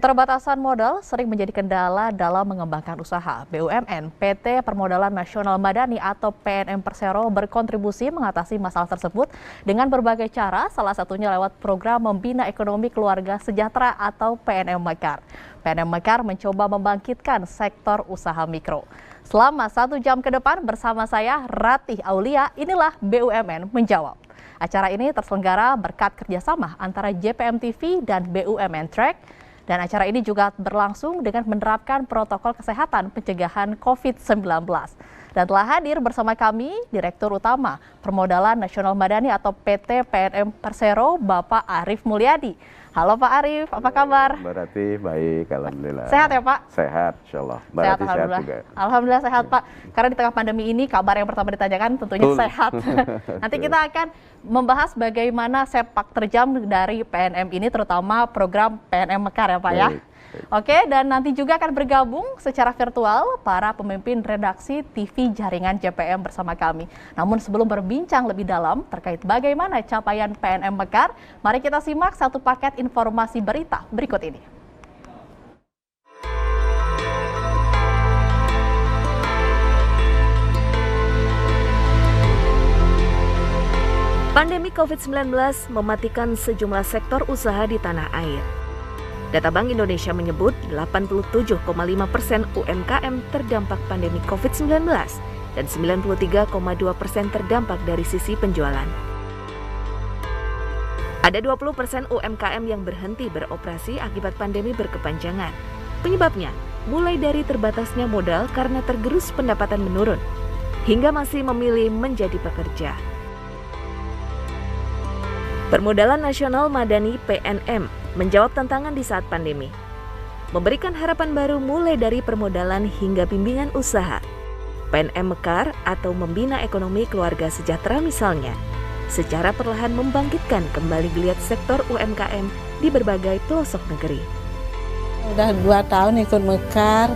Keterbatasan modal sering menjadi kendala dalam mengembangkan usaha. BUMN PT Permodalan Nasional Madani atau PNM Persero berkontribusi mengatasi masalah tersebut dengan berbagai cara, salah satunya lewat program Membina Ekonomi Keluarga Sejahtera atau PNM Mekar. PNM Mekar mencoba membangkitkan sektor usaha mikro. Selama 1 jam ke depan bersama saya Ratih Aulia, inilah BUMN Menjawab. Acara ini terselenggara berkat kerjasama antara JPM TV dan BUMN Track. Dan acara ini juga berlangsung dengan menerapkan protokol kesehatan pencegahan COVID-19. Dan telah hadir bersama kami Direktur Utama Permodalan Nasional Madani atau PT PNM Persero, Bapak Arief Mulyadi. Halo Pak Arief, apa kabar? Mbak Ratih, baik, Alhamdulillah. Sehat ya Pak? Sehat, insya Allah. Mbak Sehat, Ratih sehat juga. Alhamdulillah sehat Pak. Karena di tengah pandemi ini kabar yang pertama ditanyakan tentunya sehat. Nanti kita akan membahas bagaimana sepak terjang dari PNM ini, terutama program PNM Mekar ya Pak ya. Oke, dan nanti juga akan bergabung secara virtual para pemimpin redaksi TV jaringan JPM bersama kami. Namun sebelum berbincang lebih dalam terkait bagaimana capaian PNM Mekar, mari kita simak satu paket informasi berita berikut ini. Pandemi COVID-19 mematikan sejumlah sektor usaha di tanah air. Data Bank Indonesia menyebut 87,5% UMKM terdampak pandemi COVID-19 dan 93,2% terdampak dari sisi penjualan. Ada 20% UMKM yang berhenti beroperasi akibat pandemi berkepanjangan. Penyebabnya mulai dari terbatasnya modal karena tergerus pendapatan menurun, hingga masih memilih menjadi pekerja. Permodalan Nasional Madani PNM menjawab tantangan di saat pandemi, memberikan harapan baru mulai dari permodalan hingga bimbingan usaha. PNM Mekar atau Membina Ekonomi Keluarga Sejahtera misalnya, secara perlahan membangkitkan kembali geliat sektor UMKM di berbagai pelosok negeri. Udah 2 tahun ikut Mekar,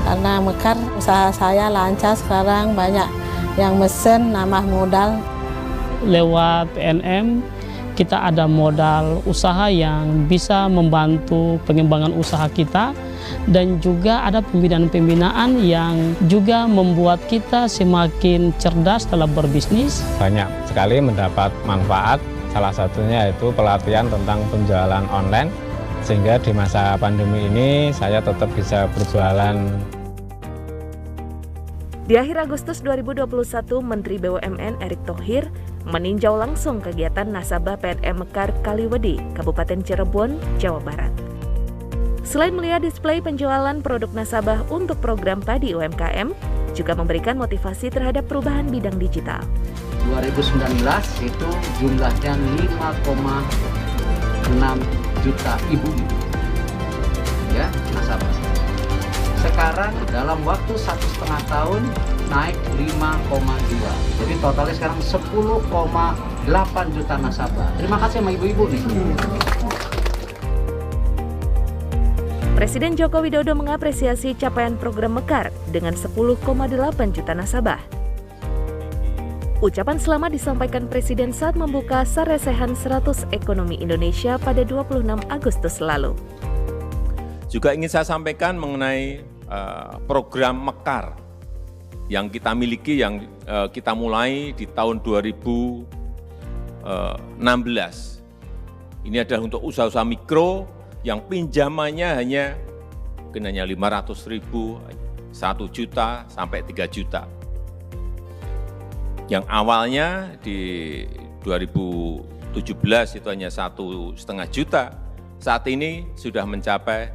karena Mekar usaha saya lancar sekarang, banyak yang mesen, nambah modal. Lewat PNM, kita ada modal usaha yang bisa membantu pengembangan usaha kita dan juga ada pembinaan-pembinaan yang juga membuat kita semakin cerdas dalam berbisnis. Banyak sekali mendapat manfaat, salah satunya yaitu pelatihan tentang penjualan online, sehingga di masa pandemi ini saya tetap bisa berjualan. Di akhir Agustus 2021, Menteri BUMN Erick Thohir meninjau langsung kegiatan nasabah PNM Mekar Kaliwedi, Kabupaten Cirebon, Jawa Barat. Selain melihat display penjualan produk nasabah untuk program padi UMKM, juga memberikan motivasi terhadap perubahan bidang digital. 2019 itu jumlahnya 5,6 juta ibu-ibu, ya, nasabah. Sekarang dalam waktu 1,5 tahun naik 5,2. Jadi totalnya sekarang 10,8 juta nasabah. Terima kasih sama ibu-ibu nih. Presiden Joko Widodo mengapresiasi capaian program Mekar dengan 10,8 juta nasabah. Ucapan selamat disampaikan Presiden saat membuka Saresehan 100 Ekonomi Indonesia pada 26 Agustus lalu. Juga ingin saya sampaikan mengenai program Mekar yang kita miliki, yang kita mulai di tahun 2016. Ini adalah untuk usaha-usaha mikro yang pinjamannya hanya 500.000, 1 juta sampai 3 juta. Yang awalnya di 2017 itu hanya 1,5 juta, saat ini sudah mencapai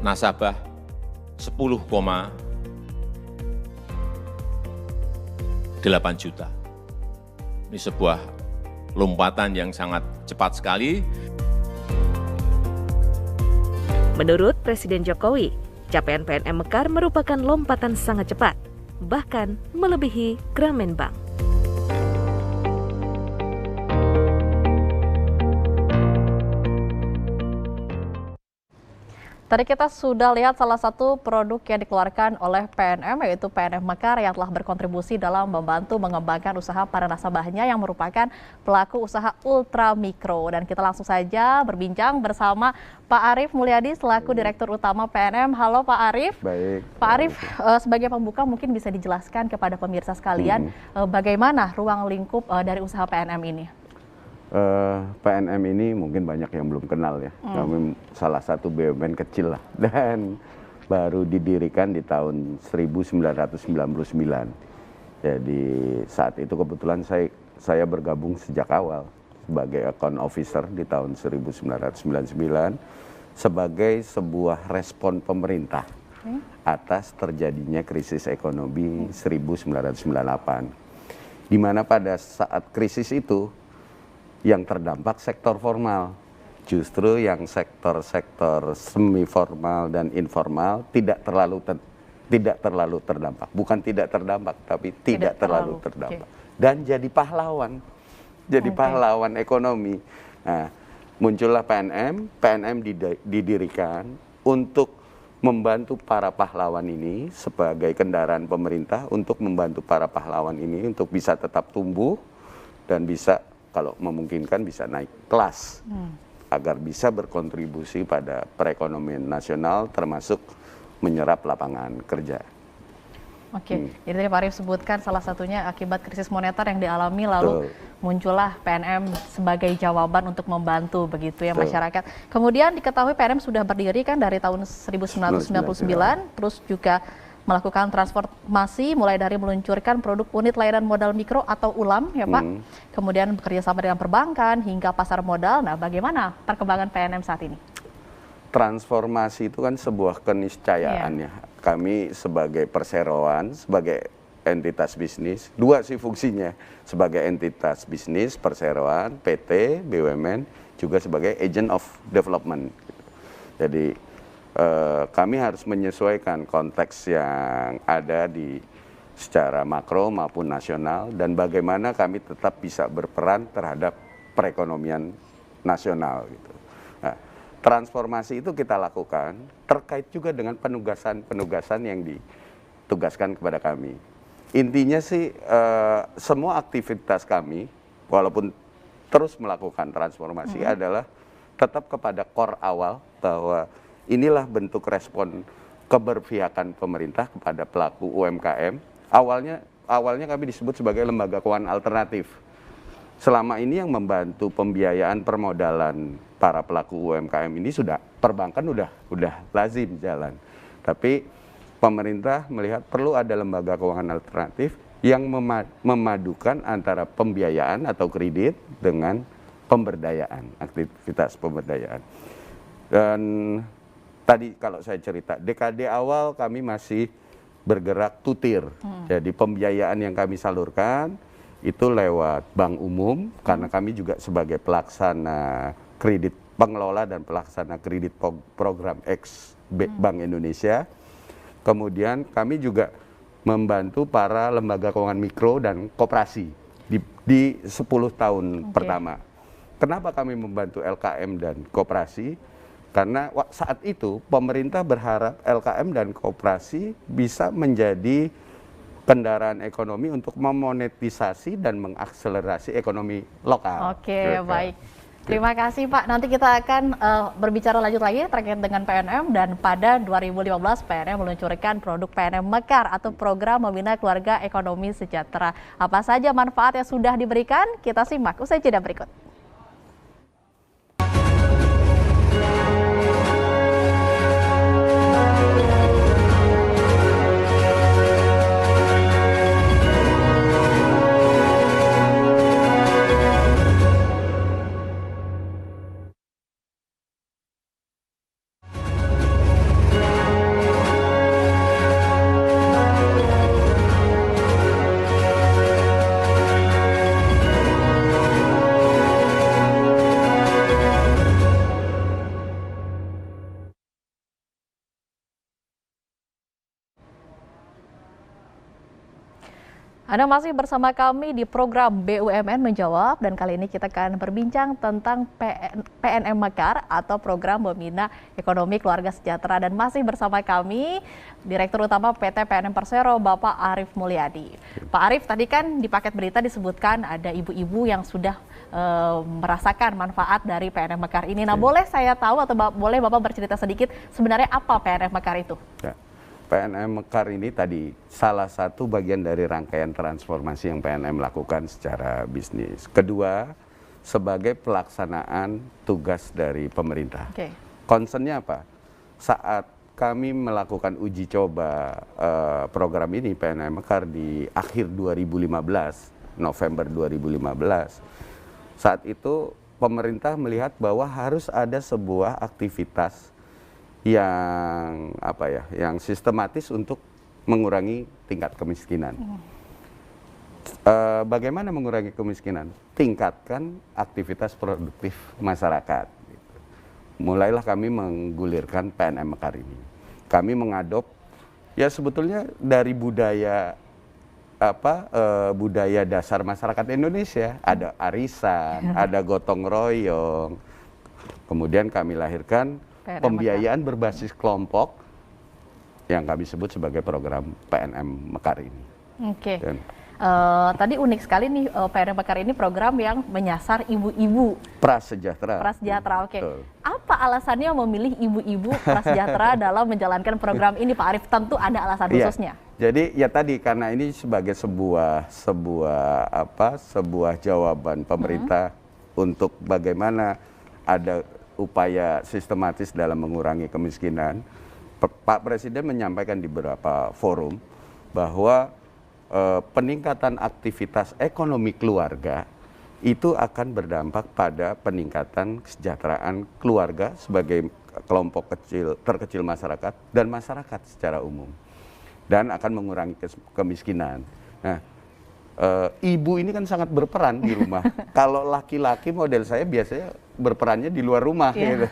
nasabah 10,8 juta. Ini sebuah lompatan yang sangat cepat sekali. Menurut Presiden Jokowi, capaian PNM Mekar merupakan lompatan sangat cepat, bahkan melebihi Grameen Bank. Tadi kita sudah lihat salah satu produk yang dikeluarkan oleh PNM, yaitu PNM Mekar yang telah berkontribusi dalam membantu mengembangkan usaha para nasabahnya yang merupakan pelaku usaha ultra mikro. Dan kita langsung saja berbincang bersama Pak Arief Mulyadi selaku Direktur Utama PNM. Halo Pak Arief. Baik. Pak Arief, sebagai pembuka mungkin bisa dijelaskan kepada pemirsa sekalian bagaimana ruang lingkup dari usaha PNM ini? PNM ini mungkin banyak yang belum kenal ya. Kami salah satu BUMN kecil lah dan baru didirikan di tahun 1999. Jadi saat itu kebetulan saya bergabung sejak awal sebagai account officer di tahun 1999 sebagai sebuah respon pemerintah atas terjadinya krisis ekonomi 1998. Di mana pada saat krisis itu yang terdampak sektor formal, justru yang sektor-sektor semi formal dan informal tidak terlalu terdampak. Bukan tidak terdampak, tapi tidak terlalu terdampak. Dan jadi pahlawan, pahlawan ekonomi. Nah, muncullah PNM. PNM didirikan untuk membantu para pahlawan ini sebagai kendaraan pemerintah untuk membantu para pahlawan ini untuk bisa tetap tumbuh dan bisa, kalau memungkinkan, bisa naik kelas agar bisa berkontribusi pada perekonomian nasional termasuk menyerap lapangan kerja. Oke, jadi tadi Pak Arief sebutkan salah satunya akibat krisis moneter yang dialami lalu muncullah PNM sebagai jawaban untuk membantu begitu ya masyarakat. Kemudian diketahui PNM sudah berdiri kan dari tahun 1999, terus juga melakukan transformasi mulai dari meluncurkan produk unit layanan modal mikro atau ULAM ya Pak, kemudian bekerja sama dengan perbankan hingga pasar modal. Nah, bagaimana perkembangan PNM saat ini? Transformasi itu kan sebuah keniscayaan ya. Kami sebagai perseroan, sebagai entitas bisnis, dua sih fungsinya, sebagai entitas bisnis, perseroan, PT, BUMN, juga sebagai agent of development. Jadi kami harus menyesuaikan konteks yang ada di secara makro maupun nasional dan bagaimana kami tetap bisa berperan terhadap perekonomian nasional gitu. Nah, transformasi itu kita lakukan terkait juga dengan penugasan-penugasan yang ditugaskan kepada kami. Intinya sih semua aktivitas kami walaupun terus melakukan transformasi adalah tetap kepada core awal bahwa inilah bentuk respon keberpihakan pemerintah kepada pelaku UMKM. Awalnya kami disebut sebagai lembaga keuangan alternatif. Selama ini yang membantu pembiayaan permodalan para pelaku UMKM ini sudah perbankan udah lazim jalan. Tapi pemerintah melihat perlu ada lembaga keuangan alternatif yang memadukan antara pembiayaan atau kredit dengan pemberdayaan, aktivitas pemberdayaan. Dan tadi kalau saya cerita, dekade awal kami masih bergerak tutir. Jadi pembiayaan yang kami salurkan itu lewat bank umum, karena kami juga sebagai pelaksana kredit, pengelola dan pelaksana kredit program X Bank Indonesia. Kemudian kami juga membantu para lembaga keuangan mikro dan koperasi di 10 tahun pertama. Kenapa kami membantu LKM dan koperasi? Karena saat itu pemerintah berharap LKM dan koperasi bisa menjadi kendaraan ekonomi untuk memonetisasi dan mengakselerasi ekonomi lokal. Oke, baik. Terima kasih Pak. Nanti kita akan berbicara lanjut lagi terkait dengan PNM, dan pada 2015 PNM meluncurkan produk PNM Mekar atau program membina keluarga ekonomi sejahtera. Apa saja manfaat yang sudah diberikan? Kita simak usai jeda berikut. Anda masih bersama kami di program BUMN Menjawab, dan kali ini kita akan berbincang tentang PNM Mekar atau Program Pembina Ekonomi Keluarga Sejahtera, dan masih bersama kami Direktur Utama PT PNM Persero, Bapak Arief Mulyadi. Pak Arief, tadi kan di paket berita disebutkan ada ibu-ibu yang sudah merasakan manfaat dari PNM Mekar ini. Nah, boleh saya tahu atau boleh Bapak bercerita sedikit sebenarnya apa PNM Mekar itu? Ya. PNM Mekar ini tadi salah satu bagian dari rangkaian transformasi yang PNM lakukan secara bisnis. Kedua, sebagai pelaksanaan tugas dari pemerintah. Concernnya apa? Saat kami melakukan uji coba program ini PNM Mekar di akhir 2015, November 2015, saat itu pemerintah melihat bahwa harus ada sebuah aktivitas yang yang sistematis untuk mengurangi tingkat kemiskinan. Bagaimana mengurangi kemiskinan? Tingkatkan aktivitas produktif masyarakat. Mulailah kami menggulirkan PNM Mekar ini. Kami mengadop ya sebetulnya dari budaya budaya dasar masyarakat Indonesia. Ada arisan, ada gotong royong. Kemudian kami lahirkan pembiayaan berbasis kelompok yang kami sebut sebagai program PNM Mekar ini. Tadi unik sekali nih, PNM Mekar ini program yang menyasar ibu-ibu prasejahtera. Apa alasannya memilih ibu-ibu prasejahtera dalam menjalankan program ini, Pak Arief? Tentu ada alasan khususnya. Jadi ya tadi karena ini sebagai sebuah jawaban pemerintah untuk bagaimana ada upaya sistematis dalam mengurangi kemiskinan. Pak Presiden menyampaikan di beberapa forum bahwa peningkatan aktivitas ekonomi keluarga itu akan berdampak pada peningkatan kesejahteraan keluarga sebagai kelompok terkecil masyarakat dan masyarakat secara umum, dan akan mengurangi kemiskinan. Nah, ibu ini kan sangat berperan di rumah. Kalau laki-laki model saya biasanya berperannya di luar rumah. Gitu.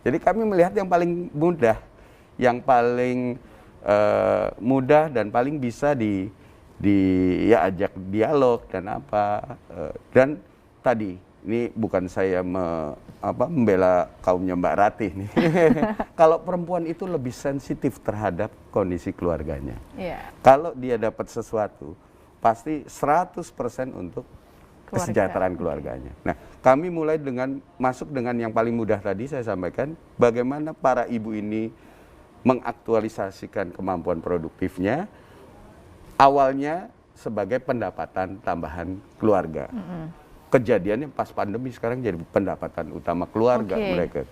Jadi kami melihat yang paling mudah, dan paling bisa diajak dialog dan dan tadi ini bukan saya membela kaumnya Mbak Ratih nih. Kalau perempuan itu lebih sensitif terhadap kondisi keluarganya. Kalau dia dapat sesuatu, pasti 100% untuk kesejahteraan keluarganya. Nah, kami mulai masuk dengan yang paling mudah tadi saya sampaikan, bagaimana para ibu ini mengaktualisasikan kemampuan produktifnya, awalnya sebagai pendapatan tambahan keluarga. Kejadiannya pas pandemi sekarang jadi pendapatan utama keluarga mereka.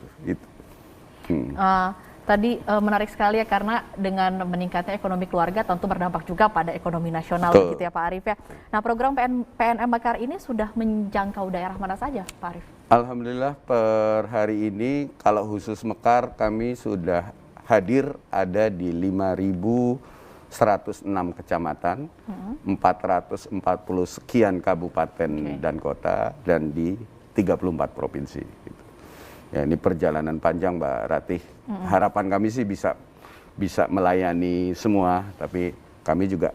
Tadi menarik sekali ya, karena dengan meningkatnya ekonomi keluarga tentu berdampak juga pada ekonomi nasional, gitu ya Pak Arief ya. Nah, program PNM Mekar ini sudah menjangkau daerah mana saja, Pak Arief? Alhamdulillah per hari ini kalau khusus Mekar kami sudah hadir ada di 5.106 kecamatan, 440 sekian kabupaten dan kota, dan di 34 provinsi. Gitu. Ya, ini perjalanan panjang, Mbak Ratih. Harapan kami sih bisa melayani semua, tapi kami juga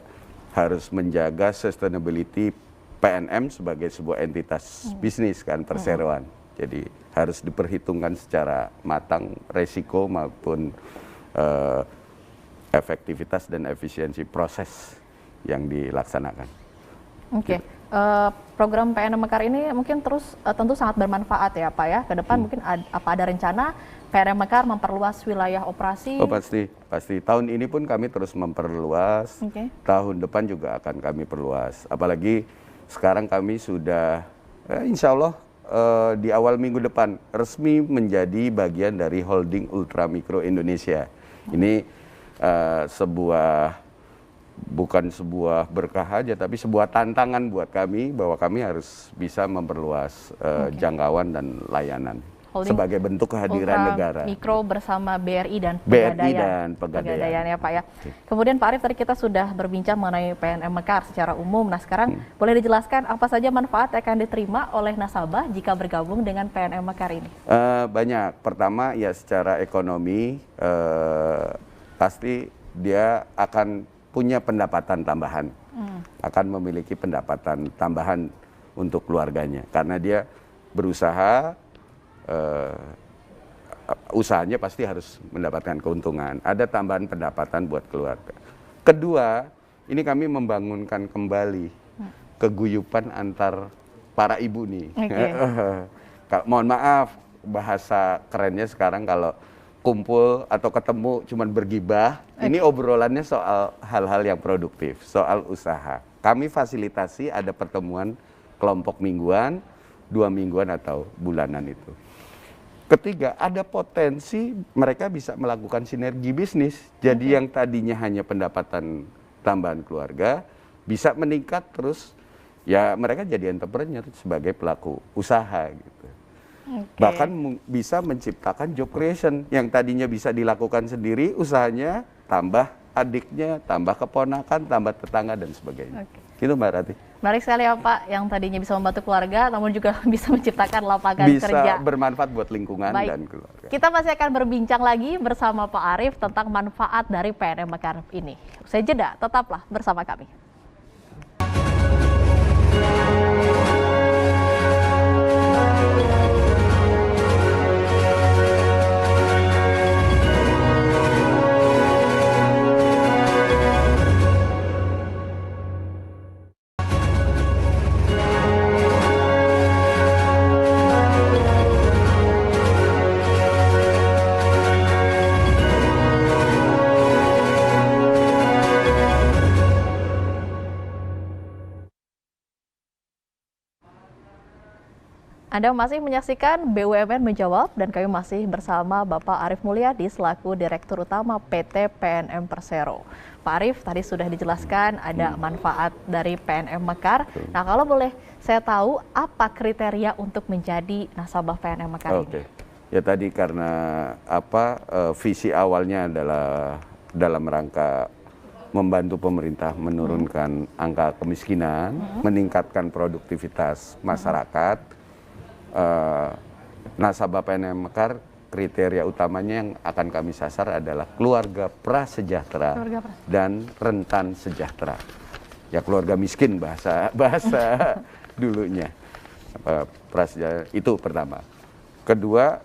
harus menjaga sustainability PNM sebagai sebuah entitas bisnis kan, perseroan. Jadi harus diperhitungkan secara matang resiko maupun efektivitas dan efisiensi proses yang dilaksanakan. Program PNM Mekar ini mungkin tentu sangat bermanfaat ya Pak ya. Ke depan mungkin ada rencana PNM Mekar memperluas wilayah operasi? Oh pasti. Tahun ini pun kami terus memperluas. Tahun depan juga akan kami perluas. Apalagi sekarang kami sudah insya Allah di awal minggu depan resmi menjadi bagian dari holding Ultramikro Indonesia. Ini bukan sebuah berkah aja, tapi sebuah tantangan buat kami bahwa kami harus bisa memperluas jangkauan dan layanan sebagai bentuk kehadiran negara. Mikro bersama BRI dan Pegadaian ya Pak ya. Kemudian Pak Arief, tadi kita sudah berbincang mengenai PNM Mekar secara umum. Nah sekarang boleh dijelaskan apa saja manfaat yang akan diterima oleh nasabah jika bergabung dengan PNM Mekar ini? Banyak. Pertama ya secara ekonomi pasti dia akan punya pendapatan tambahan. akan memiliki pendapatan tambahan untuk keluarganya karena dia berusaha, usahanya pasti harus mendapatkan keuntungan, ada tambahan pendapatan buat keluarga. Kedua, ini kami membangunkan kembali keguyupan antar para ibu nih. Mohon maaf, bahasa kerennya sekarang kalau kumpul atau ketemu cuman bergibah, ini obrolannya soal hal-hal yang produktif, soal usaha. Kami fasilitasi ada pertemuan kelompok mingguan, 2 mingguan atau bulanan itu. Ketiga, ada potensi mereka bisa melakukan sinergi bisnis. Jadi yang tadinya hanya pendapatan tambahan keluarga bisa meningkat terus, ya mereka jadi entrepreneur sebagai pelaku usaha gitu. Bahkan bisa menciptakan job creation yang tadinya bisa dilakukan sendiri, usahanya tambah adiknya, tambah keponakan, tambah tetangga dan sebagainya. Gitu Mbak Rati. Menarik sekali ya Pak, yang tadinya bisa membantu keluarga, namun juga bisa menciptakan lapangan kerja. Bisa bermanfaat buat lingkungan dan keluarga. Kita masih akan berbincang lagi bersama Pak Arief tentang manfaat dari PNM Mekar ini. Usai jeda, tetaplah bersama kami. Anda masih menyaksikan BUMN Menjawab dan kami masih bersama Bapak Arief Mulyadi selaku Direktur Utama PT PNM Persero. Pak Arief, tadi sudah dijelaskan ada manfaat dari PNM Mekar. Nah, kalau boleh saya tahu apa kriteria untuk menjadi nasabah PNM Mekar ini? Ya tadi karena visi awalnya adalah dalam rangka membantu pemerintah menurunkan angka kemiskinan, meningkatkan produktivitas masyarakat. Nasabah PNM Mekar kriteria utamanya yang akan kami sasar adalah keluarga prasejahtera dan rentan sejahtera. Ya keluarga miskin bahasa dulunya. Prasejahtera itu pertama. Kedua,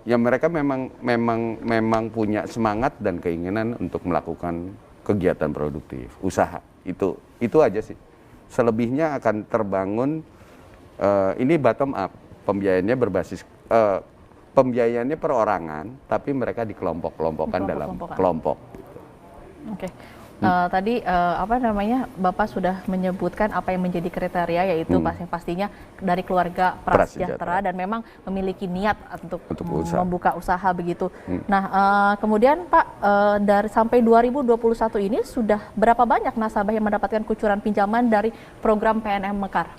ya mereka memang punya semangat dan keinginan untuk melakukan kegiatan produktif, usaha. Itu aja sih. Selebihnya akan terbangun ini bottom up. Pembiayaannya berbasis pembiayaannya perorangan, tapi mereka dikelompok-kelompokkan dalam kelompok. Tadi Bapak sudah menyebutkan apa yang menjadi kriteria, yaitu pastinya dari keluarga prasejahtera dan memang memiliki niat untuk membuka usaha begitu. Nah, kemudian Pak, dari sampai 2021 ini sudah berapa banyak nasabah yang mendapatkan kucuran pinjaman dari program PNM Mekar?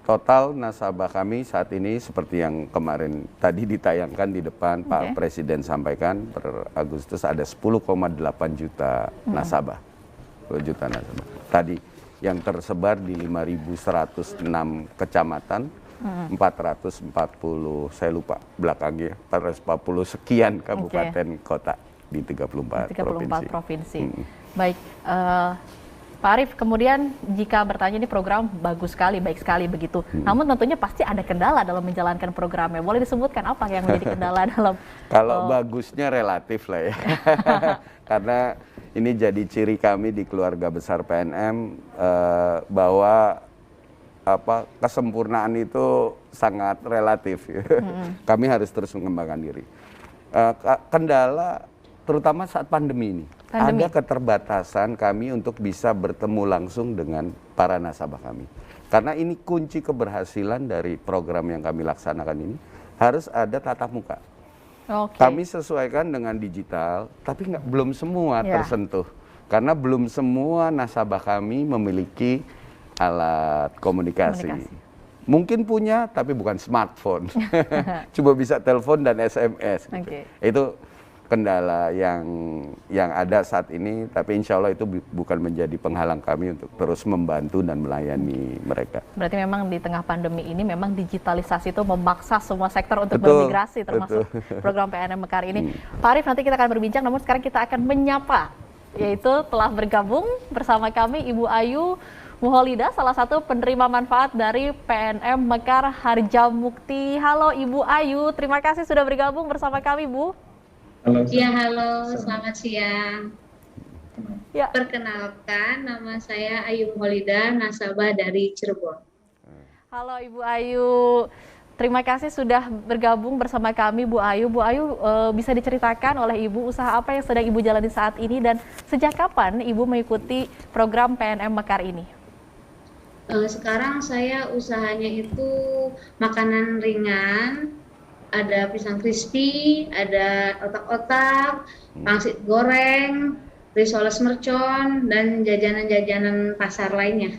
Total nasabah kami saat ini seperti yang kemarin tadi ditayangkan di depan Pak Presiden sampaikan, per Agustus ada 10,8 juta nasabah. 10 juta nasabah. Tadi yang tersebar di 5.106 kecamatan, 440, saya lupa belakangnya, 440 sekian kabupaten kota di 34 provinsi. Baik, Pak Arief, kemudian jika bertanya ini program bagus sekali, baik sekali begitu. Namun tentunya pasti ada kendala dalam menjalankan programnya. Boleh disebutkan apa yang menjadi kendala dalam? Kalau bagusnya relatif lah ya. Karena ini jadi ciri kami di keluarga besar PNM bahwa kesempurnaan itu sangat relatif. Kami harus terus mengembangkan diri. Kendala terutama saat pandemi ini. Ada keterbatasan kami untuk bisa bertemu langsung dengan para nasabah kami. Karena ini kunci keberhasilan dari program yang kami laksanakan ini, harus ada tatap muka. Kami sesuaikan dengan digital, tapi belum semua tersentuh. Karena belum semua nasabah kami memiliki alat komunikasi. Mungkin punya, tapi bukan smartphone. Cuma bisa telepon dan SMS. Gitu. Itu kendala yang ada saat ini, tapi insya Allah itu bukan menjadi penghalang kami untuk terus membantu dan melayani mereka. Berarti memang di tengah pandemi ini memang digitalisasi itu memaksa semua sektor untuk bermigrasi, termasuk program PNM Mekar ini. Pak Arief, nanti kita akan berbincang, namun sekarang kita akan menyapa yaitu telah bergabung bersama kami Ibu Ayu Muholida, salah satu penerima manfaat dari PNM Mekar Harjamukti. Halo Ibu Ayu, terima kasih sudah bergabung bersama kami, Bu. Halo. Ya, halo, selamat siang. Ya. Perkenalkan, nama saya Ayu Muholida, nasabah dari Cirebon. Halo Ibu Ayu, terima kasih sudah bergabung bersama kami, Bu Ayu. Bu Ayu, bisa diceritakan oleh Ibu usaha apa yang sedang Ibu jalani saat ini dan sejak kapan Ibu mengikuti program PNM Mekar ini? Sekarang saya usahanya itu makanan ringan, ada pisang crispy, ada otak-otak, pangsit goreng, risoles mercon, dan jajanan-jajanan pasar lainnya.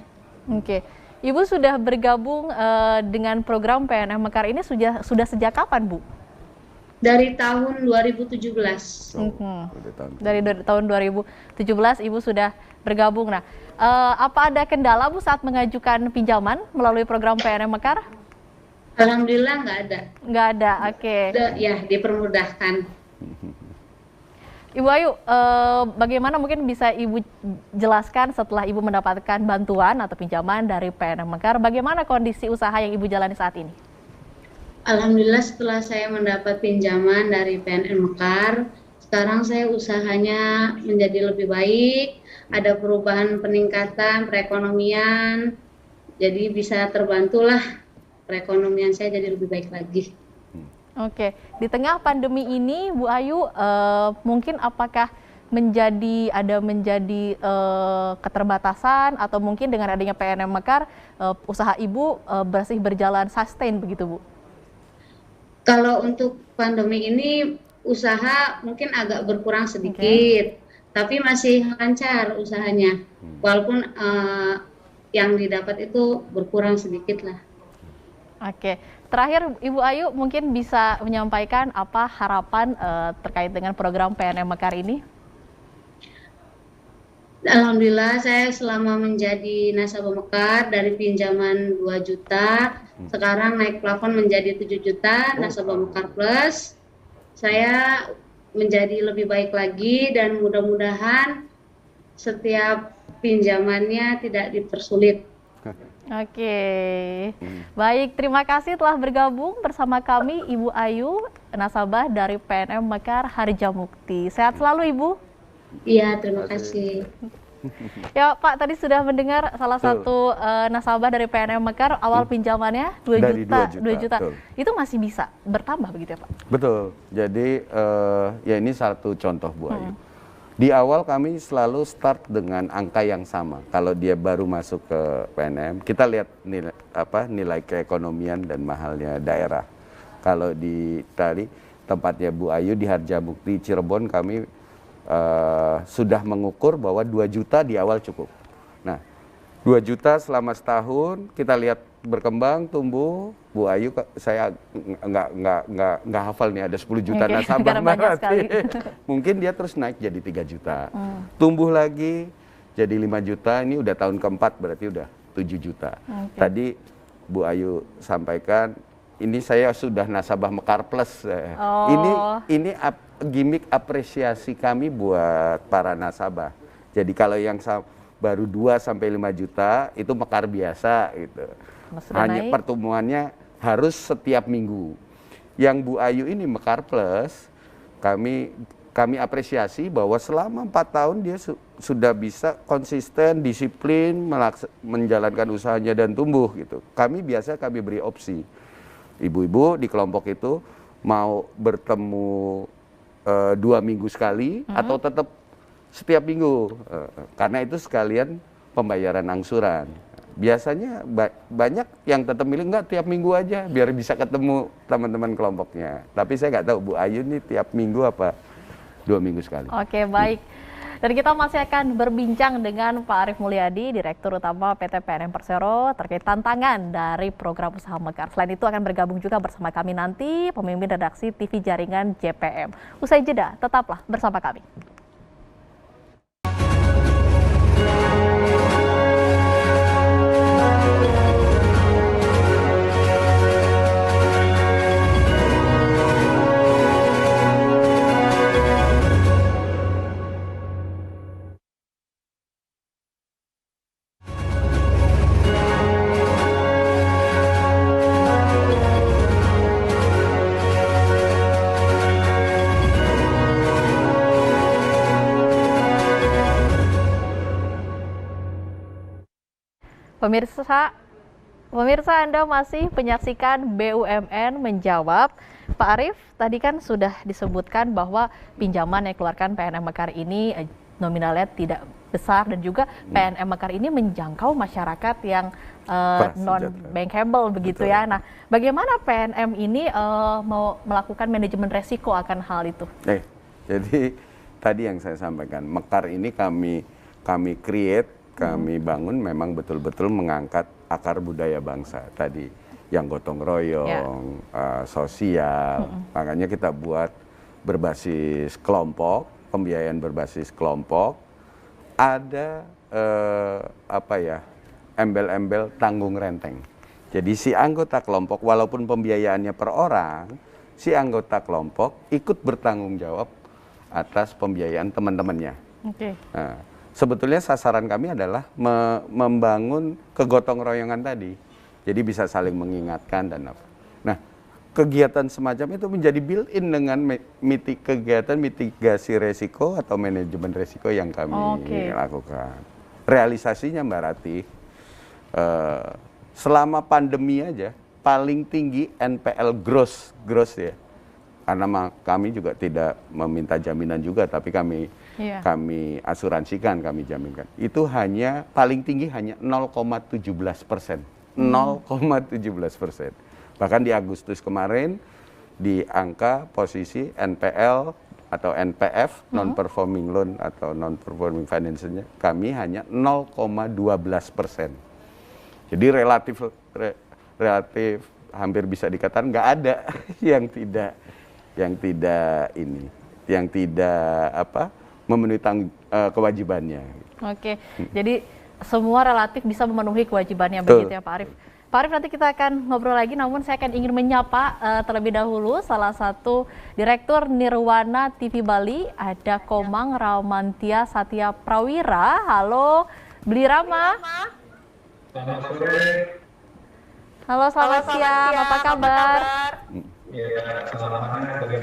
Oke. Ibu sudah bergabung dengan program PNM Mekar ini sudah sejak kapan, Bu? Dari tahun 2017. Dari tahun 2017 Ibu sudah bergabung. Nah, apa ada kendala, Bu, saat mengajukan pinjaman melalui program PNM Mekar? Alhamdulillah nggak ada. Nggak ada, oke. Ya, dipermudahkan. Ibu Ayu, bagaimana mungkin bisa Ibu jelaskan setelah Ibu mendapatkan bantuan atau pinjaman dari PNM Mekar, bagaimana kondisi usaha yang Ibu jalani saat ini? Alhamdulillah setelah saya mendapat pinjaman dari PNM Mekar, sekarang saya usahanya menjadi lebih baik, ada perubahan peningkatan perekonomian, jadi bisa terbantulah perekonomian saya jadi lebih baik lagi. Oke, di tengah pandemi ini, Bu Ayu, mungkin apakah menjadi keterbatasan atau mungkin dengan adanya PNM Mekar, usaha Ibu masih berjalan sustain begitu, Bu? Kalau untuk pandemi ini, usaha mungkin agak berkurang sedikit, tapi masih lancar usahanya, walaupun yang didapat itu berkurang sedikit lah. Oke, terakhir Ibu Ayu mungkin bisa menyampaikan apa harapan terkait dengan program PNM Mekar ini? Alhamdulillah saya selama menjadi nasabah Mekar dari pinjaman 2 juta, sekarang naik plafon menjadi 7 juta nasabah Mekar Plus. Saya menjadi lebih baik lagi dan mudah-mudahan setiap pinjamannya tidak dipersulit. Oke, baik, terima kasih telah bergabung bersama kami Ibu Ayu, nasabah dari PNM Mekar Harjamukti. Sehat selalu Ibu. Iya, terima kasih. Ya Pak, tadi sudah mendengar salah satu nasabah dari PNM Mekar, awal pinjamannya 2 juta. Itu masih bisa bertambah begitu ya Pak? Betul, jadi ya ini satu contoh Bu Ayu. Di awal kami selalu start dengan angka yang sama. Kalau dia baru masuk ke PNM, kita lihat nilai keekonomian dan mahalnya daerah. Kalau di tadi tempatnya Bu Ayu di Harjamukti Cirebon, kami sudah mengukur bahwa 2 juta di awal cukup. Nah, 2 juta selama setahun kita lihat berkembang, tumbuh. Bu Ayu, saya nggak hafal nih, ada 10 juta nasabah berarti. Mungkin dia terus naik jadi 3 juta. Tumbuh lagi jadi 5 juta, ini udah tahun keempat berarti udah 7 juta. Tadi Bu Ayu sampaikan, ini saya sudah nasabah Mekar Plus. Ini gimmick apresiasi kami buat para nasabah. Jadi kalau yang baru 2 sampai 5 juta itu Mekar biasa gitu. Hanya pertemuannya harus setiap minggu. Yang Bu Ayu ini Mekar Plus, kami apresiasi bahwa selama 4 tahun dia sudah bisa konsisten, disiplin, menjalankan usahanya dan tumbuh gitu. Kami beri opsi. Ibu-ibu di kelompok itu mau bertemu 2 minggu sekali atau tetap setiap minggu. Karena itu sekalian pembayaran angsuran. Biasanya banyak yang tetap milih enggak tiap minggu aja biar bisa ketemu teman-teman kelompoknya. Tapi saya nggak tahu Bu Ayu nih tiap minggu apa 2 minggu sekali. Oke, baik. Dan kita masih akan berbincang dengan Pak Arief Mulyadi, Direktur Utama PT PNM Persero terkait tantangan dari program usaha Mekar. Selain itu akan bergabung juga bersama kami nanti pemimpin redaksi TV Jaringan JPM. Usai jeda, tetaplah bersama kami. Pemirsa Anda masih menyaksikan BUMN Menjawab. Pak Arief, tadi kan sudah disebutkan bahwa pinjaman yang dikeluarkan PNM Mekar ini nominalnya tidak besar dan juga PNM Mekar ini menjangkau masyarakat yang non-bankable begitu. Betul. Ya. Nah, bagaimana PNM ini mau melakukan manajemen resiko akan hal itu? Jadi tadi yang saya sampaikan, Mekar ini kami create, kami bangun memang betul-betul mengangkat akar budaya bangsa tadi, yang gotong royong, sosial. Makanya kita buat berbasis kelompok, pembiayaan berbasis kelompok, ada embel-embel tanggung renteng. Jadi si anggota kelompok walaupun pembiayaannya per orang, si anggota kelompok ikut bertanggung jawab atas pembiayaan teman-temannya. Nah, sebetulnya sasaran kami adalah membangun kegotong royongan tadi. Jadi bisa saling mengingatkan dan apa. Nah, kegiatan semacam itu menjadi built-in dengan kegiatan mitigasi resiko atau manajemen resiko yang kami lakukan. Realisasinya Mbak Ratih, selama pandemi aja paling tinggi NPL gross ya. Karena kami juga tidak meminta jaminan juga, tapi kami asuransikan, kami jaminkan. Itu hanya paling tinggi hanya 0,17%. 0,17%. Bahkan di Agustus kemarin di angka posisi NPL atau NPF, non-performing loan atau non-performing finance-nya kami hanya 0,12%. Jadi relatif hampir bisa dikatakan nggak ada yang tidak memenuhi kewajibannya. Jadi semua relatif bisa memenuhi kewajibannya. Begitu ya Pak Arief. Pak Arief, nanti kita akan ngobrol lagi, namun saya akan ingin menyapa terlebih dahulu salah satu Direktur Nirwana TV Bali, ada Komang Ramantia Satya Prawira. Halo, Bli Rama. Selamat sore. Halo, selamat siang. Apa kabar? Ya, selamat sore.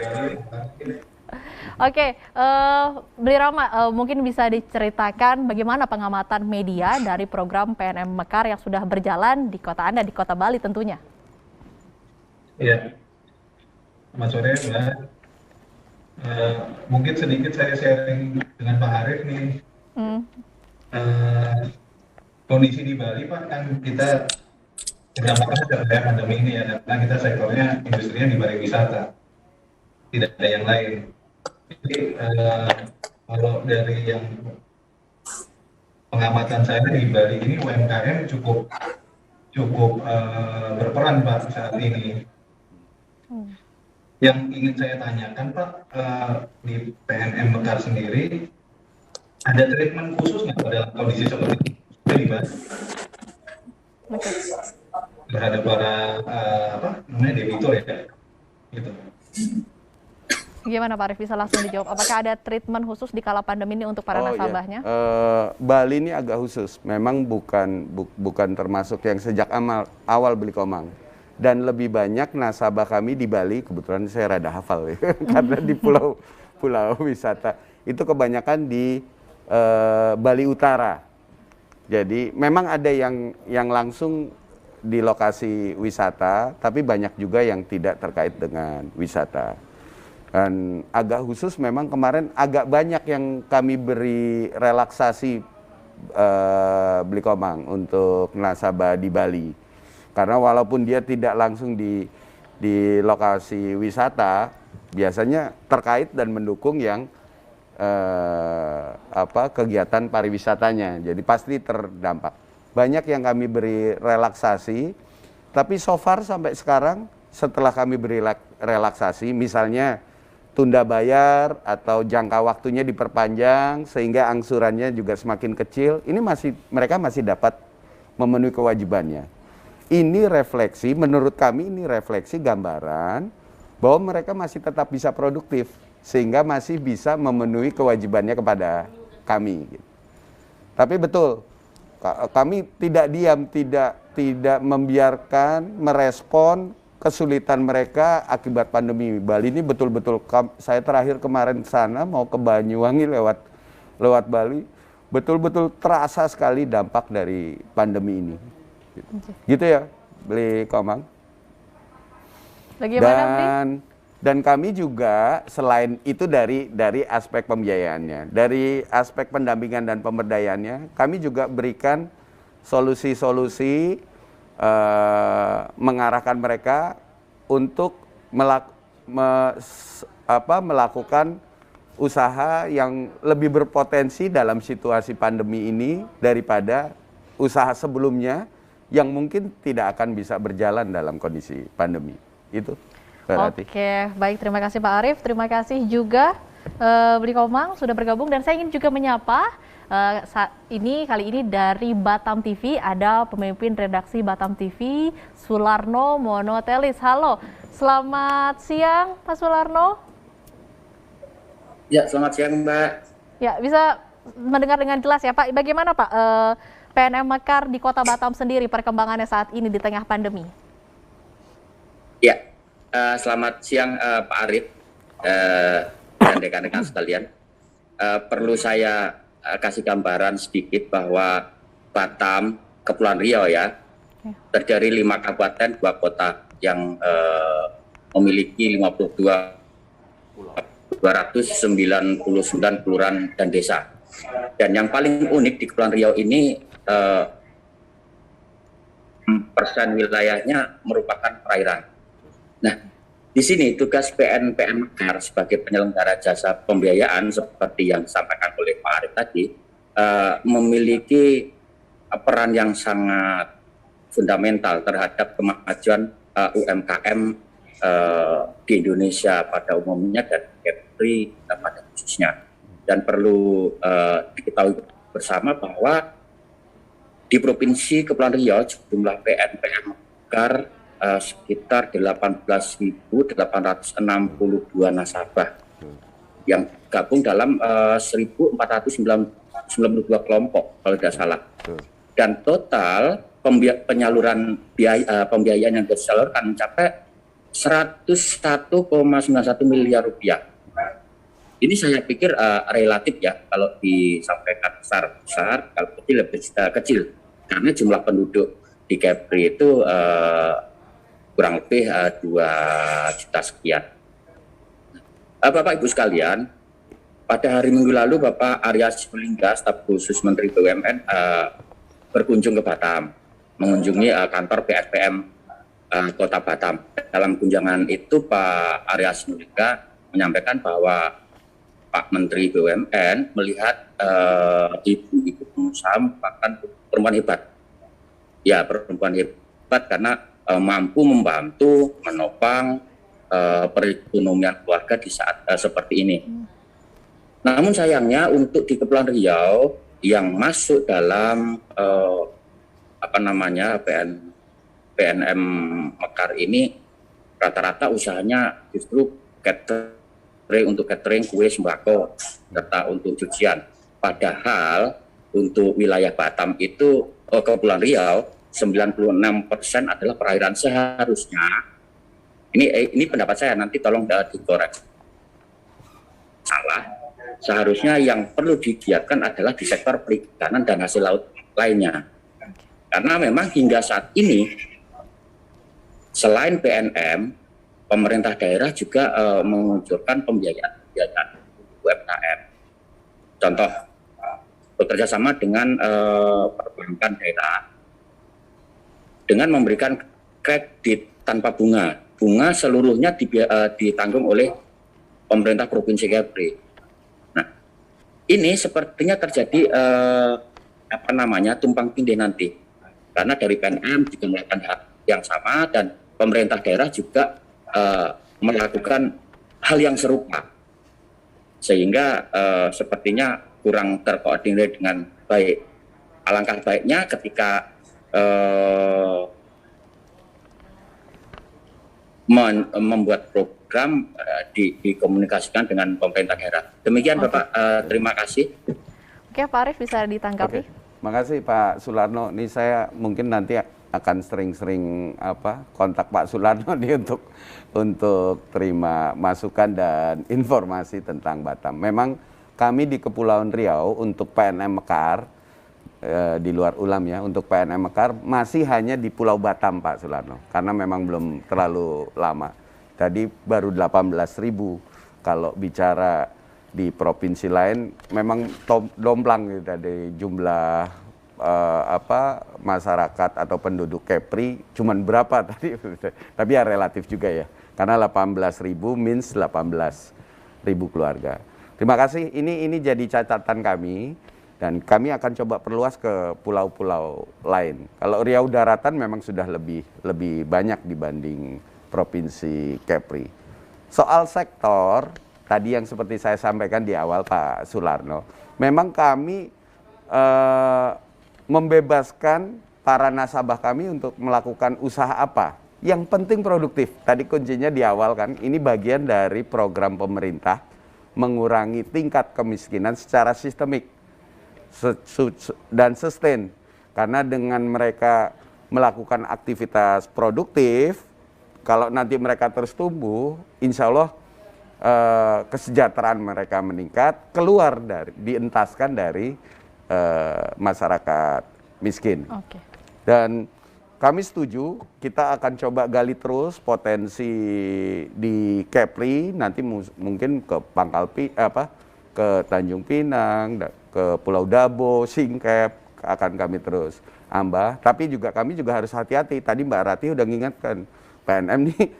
Bli Rama, mungkin bisa diceritakan bagaimana pengamatan media dari program PNM Mekar yang sudah berjalan di kota Anda, di kota Bali tentunya. Iya, selamat sore Mbak. Mungkin sedikit saya sharing dengan Pak Arief nih. Kondisi di Bali Pak, kan kita terdampak terhadap pandemi ini ya, karena kita sektornya industrinya di pariwisata, tidak ada yang lain. Jadi kalau dari yang pengamatan saya di Bali ini, UMKM cukup berperan Pak saat ini. Yang ingin saya tanyakan Pak, di PNM Mekar sendiri ada treatment khusus nggak dalam kondisi seperti ini Pak? Terhadap para debitur ya, gitu. Gimana Pak Arief, bisa langsung dijawab? Apakah ada treatment khusus di kala pandemi ini untuk para nasabahnya? Bali ini agak khusus, memang bukan termasuk yang sejak awal beli Komang. Dan lebih banyak nasabah kami di Bali, kebetulan saya rada hafal ya, karena di pulau wisata itu kebanyakan di Bali Utara. Jadi memang ada yang langsung di lokasi wisata, tapi banyak juga yang tidak terkait dengan wisata. Dan agak khusus memang kemarin agak banyak yang kami beri relaksasi beli Komang untuk nasabah di Bali. Karena walaupun dia tidak langsung di lokasi wisata, biasanya terkait dan mendukung yang kegiatan pariwisatanya. Jadi pasti terdampak. Banyak yang kami beri relaksasi, tapi so far sampai sekarang setelah kami beri relaksasi, misalnya tunda bayar atau jangka waktunya diperpanjang sehingga angsurannya juga semakin kecil, ini mereka masih dapat memenuhi kewajibannya. Ini refleksi, menurut kami ini refleksi gambaran bahwa mereka masih tetap bisa produktif sehingga masih bisa memenuhi kewajibannya kepada kami. Tapi betul, kami tidak diam, tidak membiarkan, merespon kesulitan mereka akibat pandemi. Bali ini betul-betul, saya terakhir kemarin sana mau ke Banyuwangi lewat Bali, betul-betul terasa sekali dampak dari pandemi ini. Gitu ya, Beli Komang. Dan kami juga selain itu dari aspek pembiayaannya, dari aspek pendampingan dan pemberdayaannya, kami juga berikan solusi-solusi mengarahkan mereka untuk melakukan usaha yang lebih berpotensi dalam situasi pandemi ini daripada usaha sebelumnya yang mungkin tidak akan bisa berjalan dalam kondisi pandemi. Itu. Oke, baik, terima kasih Pak Arief, terima kasih juga Beli Komang sudah bergabung, dan saya ingin juga menyapa kali ini dari Batam TV ada pemimpin redaksi Batam TV Sularno Monotelis. Halo, selamat siang Pak Sularno. Ya, selamat siang Mbak. Ya, bisa mendengar dengan jelas ya Pak. Bagaimana Pak PNM Mekar di Kota Batam sendiri perkembangannya saat ini di tengah pandemi? Ya. Selamat siang Pak Arief dan rekan-rekan sekalian. Perlu saya kasih gambaran sedikit bahwa Batam, Kepulauan Riau ya, terdiri 5 kabupaten, 2 kota yang memiliki 299 kelurahan dan desa. Dan yang paling unik di Kepulauan Riau ini persen wilayahnya merupakan perairan. Nah, di sini tugas PNM Mekar sebagai penyelenggara jasa pembiayaan seperti yang disampaikan oleh Pak Arief tadi memiliki peran yang sangat fundamental terhadap kemajuan UMKM di Indonesia pada umumnya dan Kepri pada khususnya. Dan perlu diketahui bersama bahwa di Provinsi Kepulauan Riau jumlah PNM Mekar sekitar 18.862 nasabah yang gabung dalam 1.492 kelompok kalau tidak salah. Dan total penyaluran pembiayaan yang disalurkan mencapai 101,91 miliar rupiah. Ini saya pikir relatif ya, kalau disampaikan besar, kalau kecil lebih kecil, karena jumlah penduduk di Kepri itu kurang lebih 2 juta sekian. Bapak Ibu sekalian, pada hari Minggu lalu Bapak Arya Sinulinga, staf khusus Menteri BUMN berkunjung ke Batam, mengunjungi kantor PSPM Kota Batam. Dalam kunjungan itu Pak Arya Sinulinga menyampaikan bahwa Pak Menteri BUMN melihat ibu-ibu pengusaha merupakan perempuan hebat. Ya, perempuan hebat karena mampu membantu menopang perekonomian keluarga di saat seperti ini. Namun sayangnya untuk di Kepulauan Riau yang masuk dalam PNM Mekar ini rata-rata usahanya justru untuk catering, kue, sembako, serta untuk cucian. Padahal untuk wilayah Batam itu Kepulauan Riau 96% adalah perairan. Seharusnya ini pendapat saya, nanti tolong dikoreksi salah. Seharusnya yang perlu digiatkan adalah di sektor perikanan dan hasil laut lainnya. Karena memang hingga saat ini selain PNM, pemerintah daerah juga menguncurkan pembiayaan UMKM. Contoh, bekerja sama dengan perbankan daerah dengan memberikan kredit tanpa bunga. Bunga seluruhnya ditanggung oleh pemerintah Provinsi Kepri. Nah, ini sepertinya terjadi tumpang tindih nanti. Karena dari PNM juga melakukan hal yang sama dan pemerintah daerah juga melakukan hal yang serupa. Sehingga sepertinya kurang terkoordinir dengan baik. Alangkah baiknya ketika membuat program dikomunikasikan dengan pemerintah daerah. Demikian Bapak, terima kasih. Oke, Pak Arief bisa ditanggapi. Terima kasih Pak Sularno. Ini saya mungkin nanti akan sering-sering kontak Pak Sularno nih untuk terima masukan dan informasi tentang Batam. Memang kami di Kepulauan Riau untuk PNM Mekar, di luar ULAM ya, untuk PNM Mekar masih hanya di Pulau Batam Pak Sularno, karena memang belum terlalu lama. Tadi baru 18.000, kalau bicara di provinsi lain memang domplang gitu tadi jumlah masyarakat atau penduduk Kepri cuman berapa tadi, tapi ya relatif juga ya, karena 18.000 means 18.000 keluarga. Terima kasih, ini jadi catatan kami, dan kami akan coba perluas ke pulau-pulau lain. Kalau Riau daratan memang sudah lebih banyak dibanding provinsi Kepri. Soal sektor, tadi yang seperti saya sampaikan di awal Pak Sularno, memang kami membebaskan para nasabah kami untuk melakukan usaha apa. Yang penting produktif. Tadi kuncinya di awal kan, ini bagian dari program pemerintah mengurangi tingkat kemiskinan secara sistemik dan sustain, karena dengan mereka melakukan aktivitas produktif, kalau nanti mereka terus tumbuh, insya Allah kesejahteraan mereka meningkat, keluar dientaskan dari masyarakat miskin. Dan kami setuju, kita akan coba gali terus potensi di Kepri, nanti mungkin ke ke Tanjung Pinang, ke Pulau Dabo, Singkep, akan kami terus ambah. Tapi kami juga harus hati-hati. Tadi Mbak Rati udah ngingatkan, PNM nih,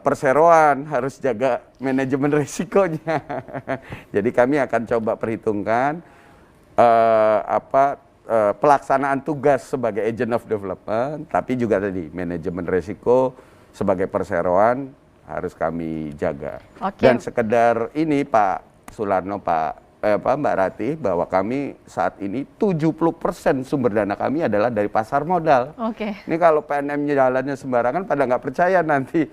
perseroan harus jaga manajemen risikonya. Jadi kami akan coba perhitungkan pelaksanaan tugas sebagai agent of development, tapi juga tadi manajemen risiko sebagai perseroan harus kami jaga. Dan sekedar ini Pak Sularno, Mbak Rati, bahwa kami saat ini 70% sumber dana kami adalah dari pasar modal. Ini kalau PNM-nya jalannya sembarangan, pada nggak percaya nanti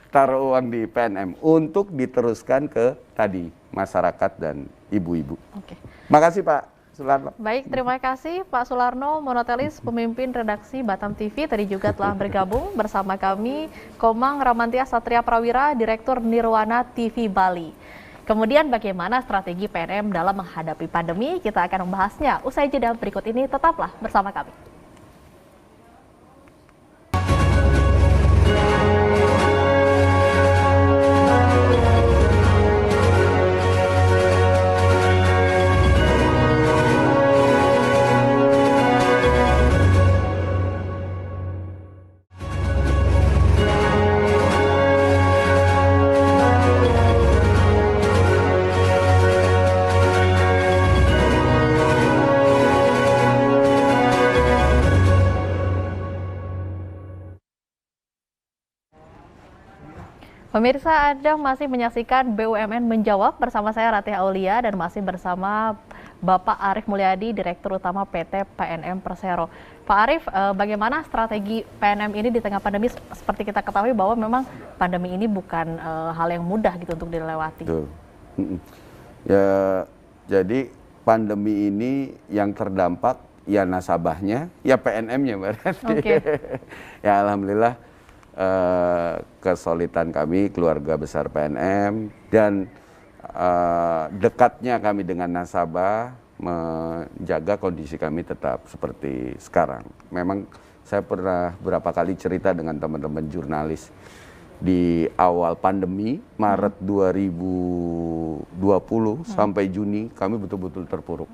taruh uang di PNM untuk diteruskan ke tadi masyarakat dan ibu-ibu. Makasih Pak Sularno. Baik, terima kasih Pak Sularno Monotelis, pemimpin redaksi Batam TV, tadi juga telah bergabung bersama kami Komang Ramantia Satria Prawira, Direktur Nirwana TV Bali. Kemudian bagaimana strategi PNM dalam menghadapi pandemi, kita akan membahasnya. Usai jeda berikut ini, tetaplah bersama kami. Pemirsa, Anda masih menyaksikan BUMN Menjawab bersama saya Ratih Aulia dan masih bersama Bapak Arief Mulyadi, Direktur Utama PT PNM Persero. Pak Arief, bagaimana strategi PNM ini di tengah pandemi? Seperti kita ketahui bahwa memang pandemi ini bukan hal yang mudah gitu untuk dilewati. Betul. Ya, jadi pandemi ini yang terdampak ya nasabahnya, ya PNM-nya berarti. Ya alhamdulillah. Kesulitan kami keluarga besar PNM dan dekatnya kami dengan nasabah menjaga kondisi kami tetap seperti sekarang. Memang saya pernah berapa kali cerita dengan teman-teman jurnalis di awal pandemi Maret 2020 sampai Juni kami betul-betul terpuruk.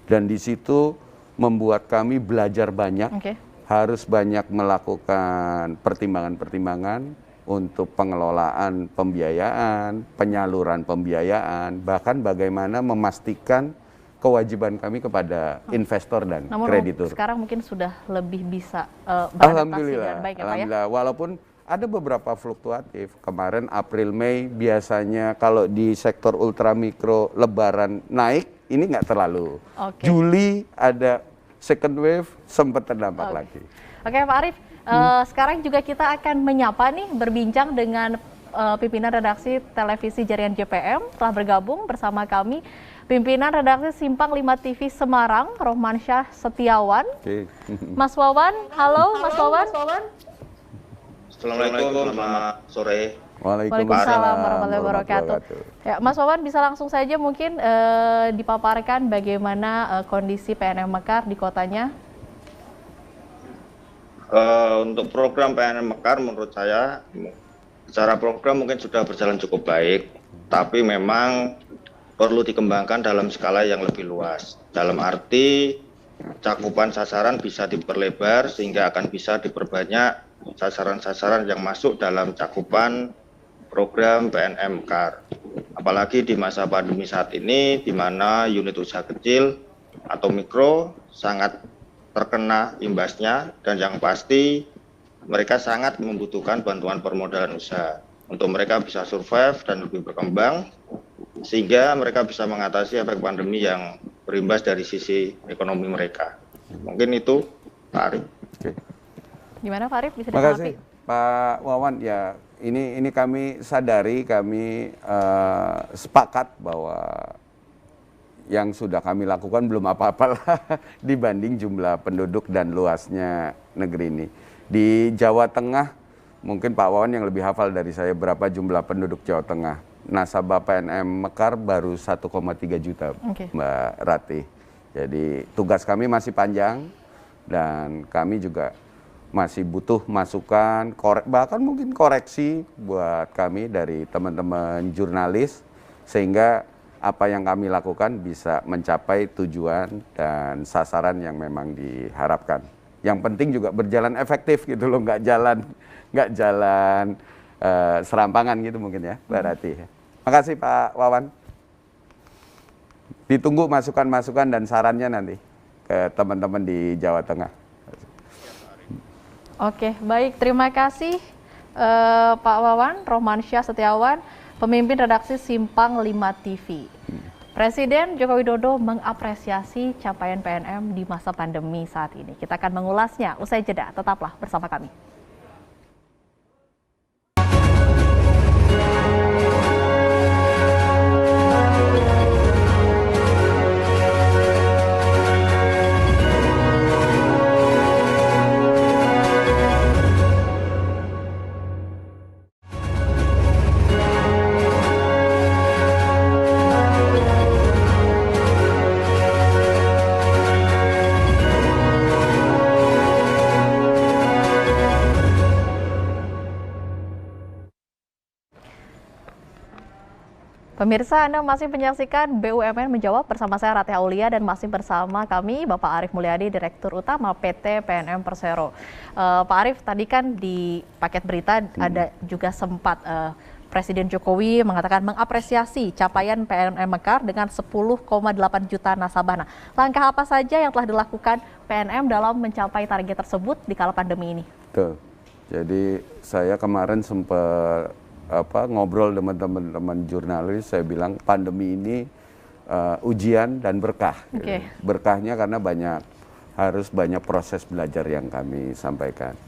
Dan di situ membuat kami belajar banyak. Harus banyak melakukan pertimbangan-pertimbangan untuk pengelolaan pembiayaan, penyaluran pembiayaan, bahkan bagaimana memastikan kewajiban kami kepada investor dan kreditur. Sekarang mungkin sudah lebih bisa beradaptasi dengan baik ya Pak ya? Walaupun ada beberapa fluktuatif. Kemarin April Mei biasanya kalau di sektor ultramikro lebaran naik, ini nggak terlalu. Juli ada second wave, sempat terdampak lagi. Pak Arief, sekarang juga kita akan menyapa nih, berbincang dengan pimpinan redaksi televisi jaringan JPM, telah bergabung bersama kami pimpinan redaksi Simpang 5 TV Semarang, Rohmansyah Setiawan. Mas Wawan, halo Mas Wawan. Assalamualaikum, selamat sore. Waalaikumsalam warahmatullahi wabarakatuh. Ya, Mas Wawan bisa langsung saja mungkin dipaparkan bagaimana kondisi PNM Mekar di kotanya? Untuk program PNM Mekar menurut saya secara program mungkin sudah berjalan cukup baik, tapi memang perlu dikembangkan dalam skala yang lebih luas. Dalam arti cakupan sasaran bisa diperlebar sehingga akan bisa diperbanyak sasaran-sasaran yang masuk dalam cakupan program PNM Mekar. Apalagi di masa pandemi saat ini, di mana unit usaha kecil atau mikro sangat terkena imbasnya, dan yang pasti mereka sangat membutuhkan bantuan permodalan usaha untuk mereka bisa survive dan lebih berkembang, sehingga mereka bisa mengatasi efek pandemi yang berimbas dari sisi ekonomi mereka. Mungkin itu, Pak Arief. Gimana Pak Arief, bisa ditanggapi? Terima kasih Pak Wawan. Ya, ini kami sadari, kami sepakat bahwa yang sudah kami lakukan belum apa-apa dibanding jumlah penduduk dan luasnya negeri ini. Di Jawa Tengah, mungkin Pak Wawan yang lebih hafal dari saya berapa jumlah penduduk Jawa Tengah. Nasabah PNM Mekar baru 1,3 juta, Mbak Ratih. Jadi tugas kami masih panjang dan kami juga masih butuh masukan, bahkan mungkin koreksi buat kami dari teman-teman jurnalis, sehingga apa yang kami lakukan bisa mencapai tujuan dan sasaran yang memang diharapkan. Yang penting juga berjalan efektif gitu loh, nggak jalan serampangan gitu mungkin ya, Mbak Ratih. Makasih Pak Wawan. Ditunggu masukan-masukan dan sarannya nanti ke teman-teman di Jawa Tengah. Oke, baik. Terima kasih Pak Wawan Rohmansyah Setiawan, pemimpin redaksi Simpang 5 TV. Presiden Joko Widodo mengapresiasi capaian PNM di masa pandemi saat ini. Kita akan mengulasnya usai jeda. Tetaplah bersama kami. Pemirsa, Anda masih menyaksikan BUMN Menjawab bersama saya Ratih Aulia dan masih bersama kami Bapak Arief Mulyadi, Direktur Utama PT PNM Persero. Pak Arief, tadi kan di paket berita ada juga sempat Presiden Jokowi mengatakan mengapresiasi capaian PNM Mekar dengan 10,8 juta nasabah. Nah, langkah apa saja yang telah dilakukan PNM dalam mencapai target tersebut di kala pandemi ini? Betul. Jadi saya kemarin sempat ngobrol dengan teman-teman jurnalis, saya bilang pandemi ini ujian dan berkah. Okay. Berkahnya karena harus banyak proses belajar yang kami sampaikan.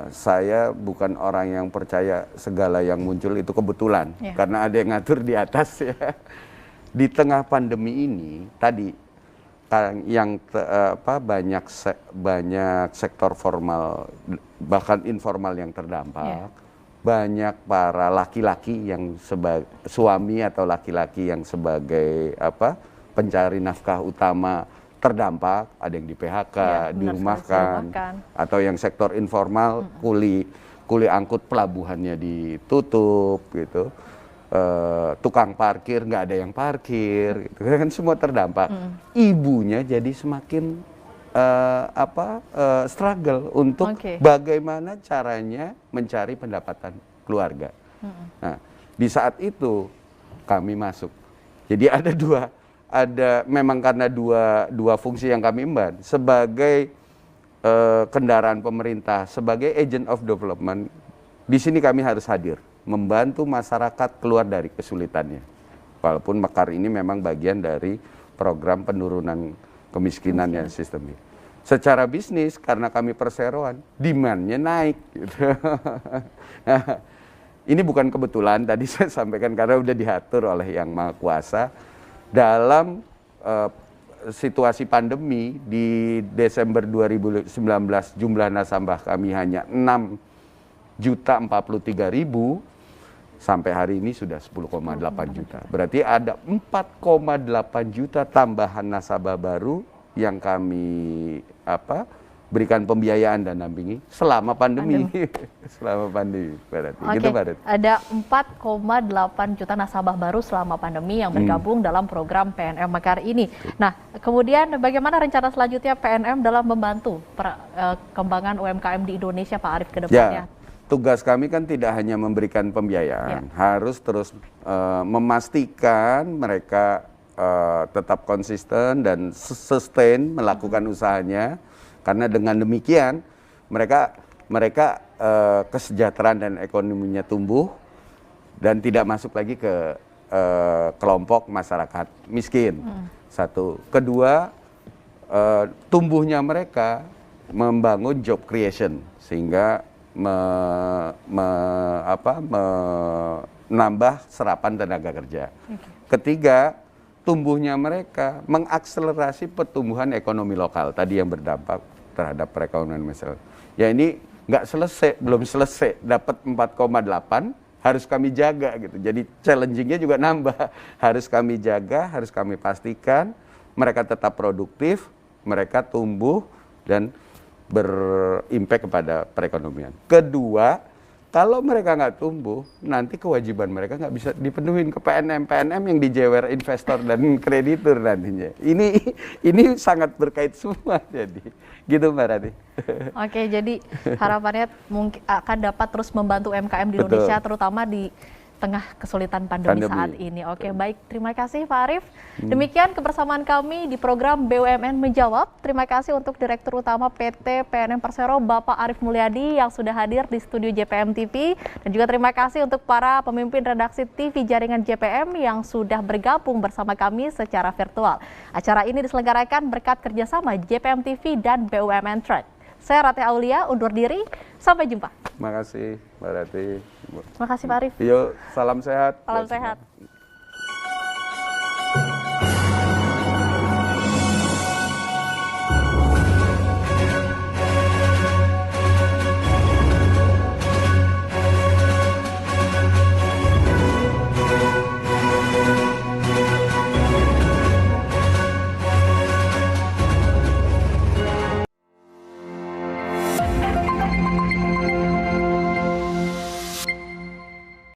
Saya bukan orang yang percaya segala yang muncul itu kebetulan, karena ada yang ngatur di atas ya. Di tengah pandemi ini tadi yang banyak sektor formal bahkan informal yang terdampak. Banyak para laki-laki yang sebagai suami atau laki-laki yang sebagai pencari nafkah utama terdampak, ada yang di PHK, dirumahkan, atau yang sektor informal kuli angkut pelabuhannya ditutup gitu, tukang parkir nggak ada yang parkir, gitu kan semua terdampak. Ibunya jadi semakin struggle untuk bagaimana caranya mencari pendapatan keluarga. Nah, di saat itu kami masuk. Jadi memang karena dua fungsi yang kami emban sebagai kendaraan pemerintah, sebagai agent of development. Di sini kami harus hadir, membantu masyarakat keluar dari kesulitannya. Walaupun Mekar ini memang bagian dari program penurunan kemiskinan yang sistemik. Secara bisnis, karena kami perseroan, demand-nya naik. Gitu. Nah, ini bukan kebetulan, tadi saya sampaikan karena udah diatur oleh Yang Maha Kuasa. Dalam situasi pandemi, di Desember 2019 jumlah nasabah kami hanya 6 1.043.000 sampai hari ini sudah 10,8 juta. Berarti ada 4,8 juta tambahan nasabah baru yang kami berikan pembiayaan dan dampingi selama pandemi. Selama pandemi, berarti. Oke, Gitu, Mbak. ada 4,8 juta nasabah baru selama pandemi yang bergabung dalam program PNM Mekar ini. Nah, kemudian bagaimana rencana selanjutnya PNM dalam membantu perkembangan UMKM di Indonesia, Pak Arief, ke depannya? Ya, tugas kami kan tidak hanya memberikan pembiayaan, harus terus memastikan mereka tetap konsisten dan sustain melakukan usahanya. Karena dengan demikian mereka kesejahteraan dan ekonominya tumbuh dan tidak masuk lagi ke kelompok masyarakat miskin. Satu, kedua, tumbuhnya mereka membangun job creation sehingga menambah serapan tenaga kerja. Ketiga, tumbuhnya mereka mengakselerasi pertumbuhan ekonomi lokal tadi yang berdampak terhadap perekonomian masyarakat. Ya ini belum selesai, dapat 4,8 harus kami jaga gitu. Jadi challenging-nya juga nambah. Harus kami jaga, harus kami pastikan mereka tetap produktif, mereka tumbuh dan berimpact kepada perekonomian. Kedua, kalau mereka nggak tumbuh, nanti kewajiban mereka nggak bisa dipenuhin ke PNM yang dijewer investor dan kreditur nantinya. Ini sangat berkait semua jadi. Gitu Mbak Rati. Oke, jadi harapannya mungkin akan dapat terus membantu UMKM di Indonesia, terutama di tengah kesulitan pandemi saat ini. Oke, baik. Terima kasih Pak Arief. Demikian kebersamaan kami di program BUMN Menjawab. Terima kasih untuk Direktur Utama PT PNM Persero, Bapak Arief Mulyadi yang sudah hadir di studio JPM TV. Dan juga terima kasih untuk para pemimpin redaksi TV Jaringan JPM yang sudah bergabung bersama kami secara virtual. Acara ini diselenggarakan berkat kerjasama JPM TV dan BUMN Trade. Saya Rati Aulia, undur diri. Sampai jumpa. Terima kasih Mbak Rati. Terima kasih Pak Arief. Yuk, salam sehat. Salam sehat.